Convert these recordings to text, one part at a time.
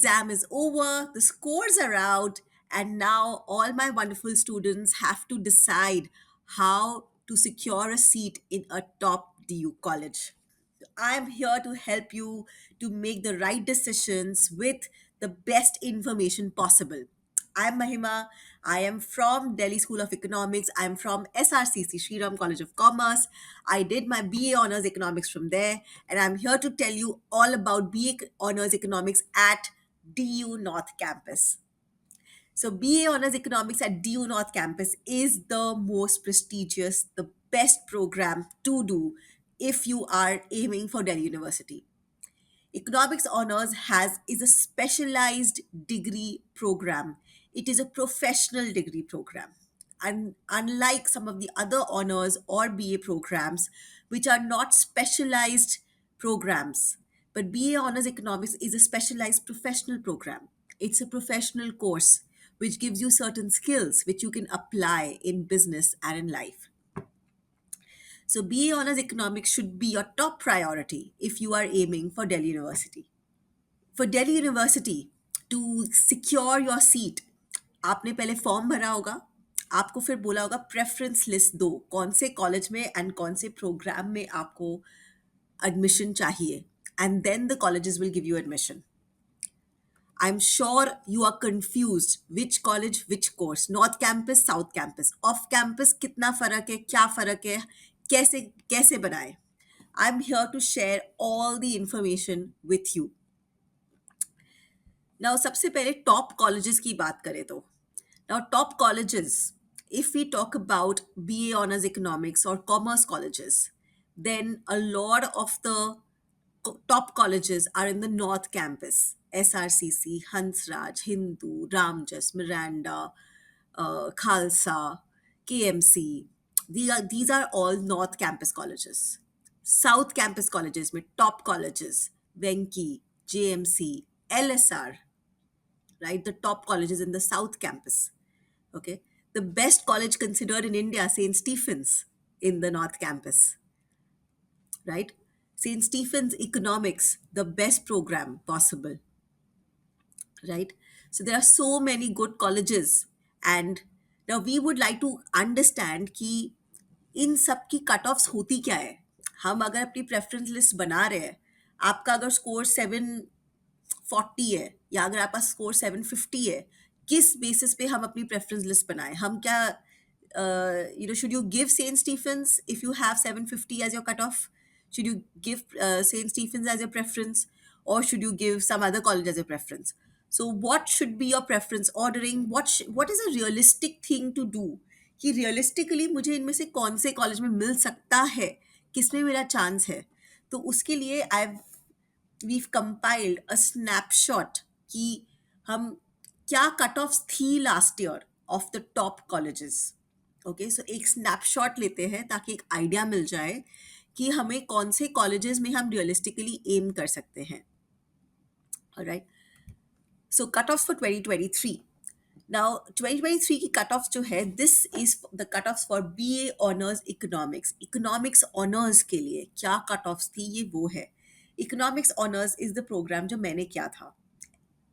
exam is over, the scores are out, and now all my wonderful students have to decide how to secure a seat in a top DU college. I'm here to help you to make the right decisions with the best information possible. I'm Mahima. I am from Delhi School of Economics. I'm from SRCC, Sri Ram College of Commerce. I did my BA Honors Economics from there, and I'm here to tell you all about BA Honors Economics at DU North Campus. So, BA Honors Economics at DU North Campus is the most prestigious, the best program to do if you are aiming for Delhi University. Economics Honors has is a specialized degree program. It is a professional degree program. And unlike some of the other honors or BA programs, which are not specialized programs, but BA Honors Economics is a specialized professional program. It's a professional course which gives you certain skills which you can apply in business and in life. So, BA Honors Economics should be your top priority if you are aiming for Delhi University. For Delhi University, to secure your seat, आपने पहले form भरा होगा. आपको फिर बोला होगा preference list दो, कौन से कॉलेज में एंड कौन से प्रोग्राम में आपको एडमिशन चाहिए, and then the colleges will give you admission. I am sure you are confused which college which course, north campus south campus, off campus कितना फर्क है, क्या फर्क है, कैसे कैसे बनाए. I am here to share all the information with you. Now सबसे पहले टॉप कॉलेजेस की बात करें तो, now top colleges, if we talk about BA Honors Economics or Commerce colleges, then a lot of the top colleges are in the North Campus. SRCC, Hansraj, Hindu, Ramjas, Miranda, Khalsa, KMC. These are all North Campus colleges. South Campus colleges with top colleges, Venki, JMC, LSR, right? The top colleges in the South Campus. Okay. The best college considered in India, St. Stephen's in the North Campus, right? St. Stephen's Economics, the best program possible, right? So there are so many good colleges. And now we would like to understand कि इन सब की cut offs होती क्या है. हम अगर अपनी preference list बना रहे हैं, आपका अगर स्कोर 740 है या अगर आपका स्कोर 750 है, किस बेसिस पे हम अपनी प्रेफरेंस लिस्ट बनाएं. हम क्या, should you give St. Stephen's if you have 750 as your cutoff? Should you give St. Stephen's as your preference, or should you give some other college as your preference? So what should be your preference ordering? What is a realistic thing to do कि realistically मुझे इनमें से कौन से college में मिल सकता है, किसमें मेरा चांस है. तो उसके लिए we've compiled a snapshot कि हम क्या कट ऑफ्स थी last year of the top colleges. Okay, so एक स्नैपशॉट लेते हैं ताकि एक आइडिया मिल जाए कि हमें कौन से कॉलेजेस में हम रियलिस्टिकली एम कर सकते हैं. Alright, so cutoffs for 2023. Now 2023 की कट ऑफ जो है, this is the cutoffs for BA honours economics. Economics honours के लिए क्या कट ऑफ्स थी, ये वो है. Economics honours is the programme जो मैंने किया था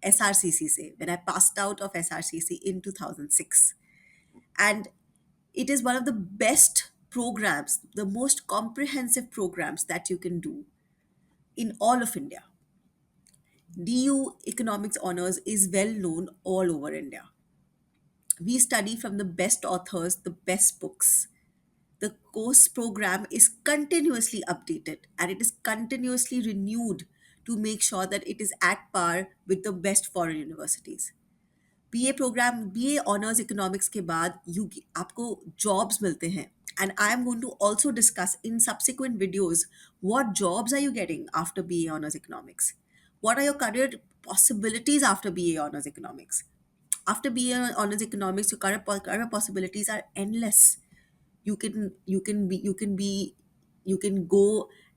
SRCC से, when I passed out of SRCC in 2006. And it is one of the best programs, the most comprehensive programs that you can do in all of India. DU Economics Honors is well known all over India. We study from the best authors, the best books. The course program is continuously updated and it is continuously renewed to make sure that it is at par with the best foreign universities. BA program, BA honours economics के बाद आपको jobs मिलते हैं. And I am going to also discuss in subsequent videos what jobs are you getting after BA honors economics, what are your career possibilities after BA honors economics. After BA honors economics, your career possibilities are endless. You can go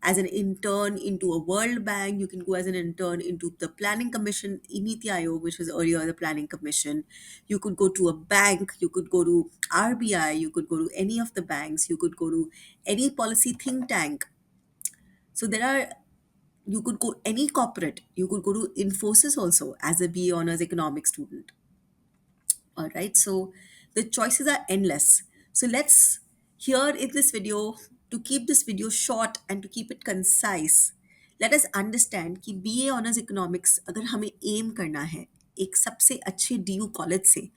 as an intern into a World Bank. You can go as an intern into the Planning Commission, Niti Aayog, which was earlier the Planning Commission. You could go to a bank. You could go to RBI. You could go to any of the banks. You could go to any policy think tank. So there are You could go any corporate. You could go to Infosys also as a BA honors economics student. All right, so the choices are endless. So let's, here in this video, to keep this video short and to keep it concise, let us understand कि BA honours economics अगर हमें M करना है एक सबसे अच्छे DU college से,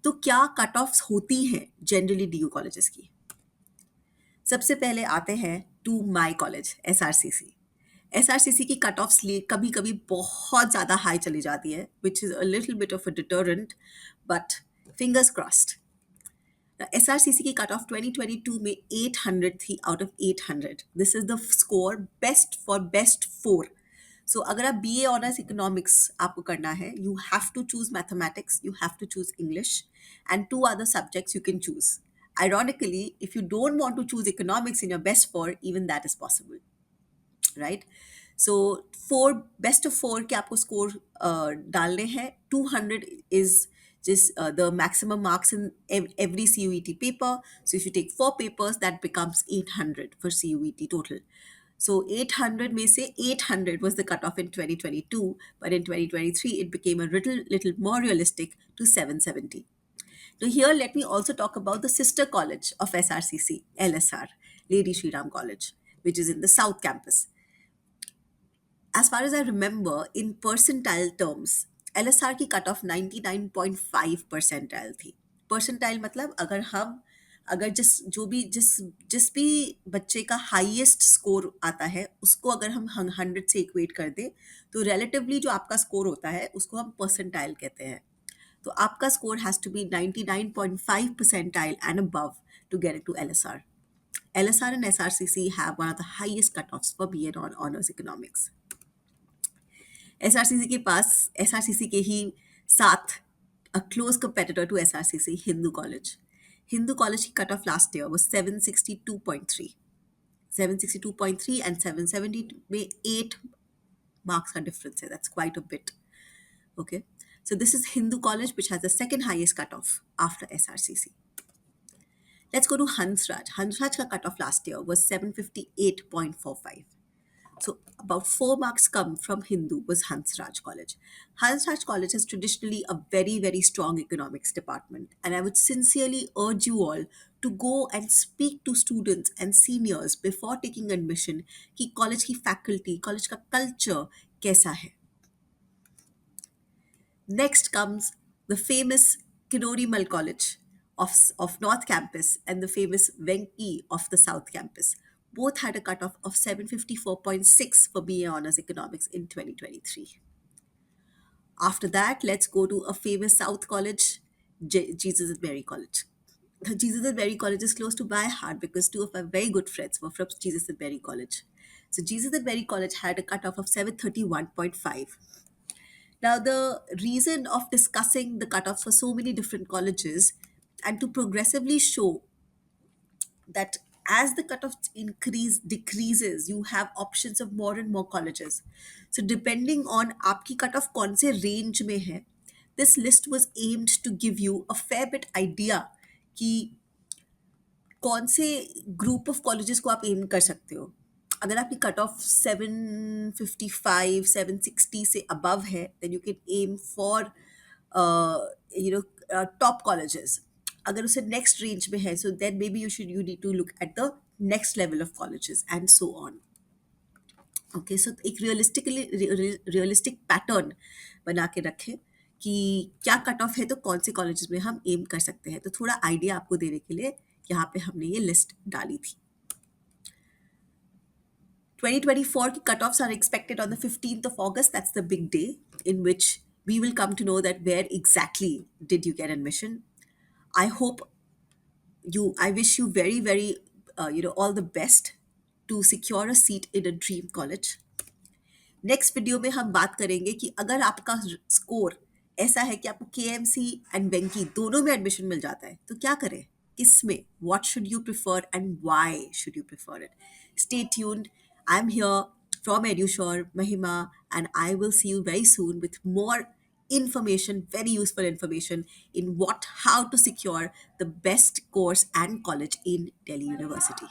तो क्या कट ऑफ्स होती हैं जनरली DU कॉलेजेस की। सबसे पहले आते हैं to my college SRCC। SRCC की कट ऑफ्स कभी कभी बहुत ज़्यादा हाई चली जाती है, which is a little bit of a deterrent, but fingers crossed. SRCC की कट ऑफ 2022 में 800 थी out of 800। This is the score best for best four. So अगर आप BA ऑनर्स इकोनॉमिक्स आपको करना है, you have to choose mathematics, you have to choose English, and to other subjects you can choose. Ironically, if you don't want to choose economics in your best four, even that is possible, right? So four best of four के आपको score डालने हैं। 200 is just the maximum marks in every CUET paper. So if you take four papers, that becomes 800 for CUET total. So 800 में से 800 was the cutoff in 2022, but in 2023 it became a little more realistic to 770. So here, let me also talk about the sister college of SRCC, LSR, Lady Shri Ram College, which is in the South Campus. As far as I remember, in percentile terms, LSR की cut off 99.5 percentile थी। Percentile मतलब अगर जिस भी बच्चे का highest score आता है उसको अगर हम 100 से इक्वेट कर दें, तो रिलेटिवली जो आपका स्कोर होता है उसको हम परसेंटाइल कहते हैं। तो आपका score has to be 99.5 percentile and above to get into LSR. LSR and SRCC have one of the highest cutoffs for BA on honors economics. SRCC के पास SRCC के ही साथ a close competitor to SRCC, Hindu College. Hindu College की cutoff last year was 762.3. 762.3 and 770 में 8 marks का difference है. That's quite a bit. Okay. So this is Hindu College, which has the second highest cutoff after SRCC. Let's go to Hansraj. Hansraj ka cutoff last year was 758.45. So about 4 marks come from Hindu was Hansraj College. Hansraj College is traditionally a very, very strong economics department. And I would sincerely urge you all to go and speak to students and seniors before taking admission कि college की faculty, college का culture कैसा है. Next comes the famous Kinorimal College of North Campus and the famous Venki of the South Campus. Both had a cutoff of 754.6 for BA Honours Economics in 2023. After that, let's go to a famous South College, Jesus and Mary College. The Jesus and Mary College is close to my heart because two of my very good friends were from Jesus and Mary College. So Jesus and Mary College had a cutoff of 731.5. Now, the reason of discussing the cutoffs for so many different colleges and to progressively show that as the cutoffs decreases, you have options of more and more colleges. So, depending on आपकी cutoff कौन से range में है, this list was aimed to give you a fair bit idea कि कौन से group of colleges को आप एम कर सकते हो। अगर आपकी कट ऑफ 755 760 से अबव है, then you can aim for top colleges. अगर उसे नेक्स्ट रेंज में है, so then maybe you need to look at the next level of colleges and so on. Okay, so एक realistic pattern बना के रखें कि क्या कट ऑफ है तो कौन से कॉलेजेस में हम एम कर सकते हैं। तो थोड़ा आइडिया आपको देने के लिए यहाँ पे हमने ये लिस्ट डाली थी। 2024 की cutoffs are expected on the 15th of August. That's the big day in which we will come to know that where exactly did you get admission. I wish you very, very, all the best to secure a seat in a dream college. Next video में हम बात करेंगे कि अगर आपका score ऐसा है कि आपको KMC एंड वेंकी दोनों में एडमिशन मिल जाता है, तो क्या करें, किस में, what should you prefer and why should you prefer it. Stay tuned. I am here from EduSure, Mahima, and I will see you very soon with more information, very useful information in how to secure the best course and college in Delhi University.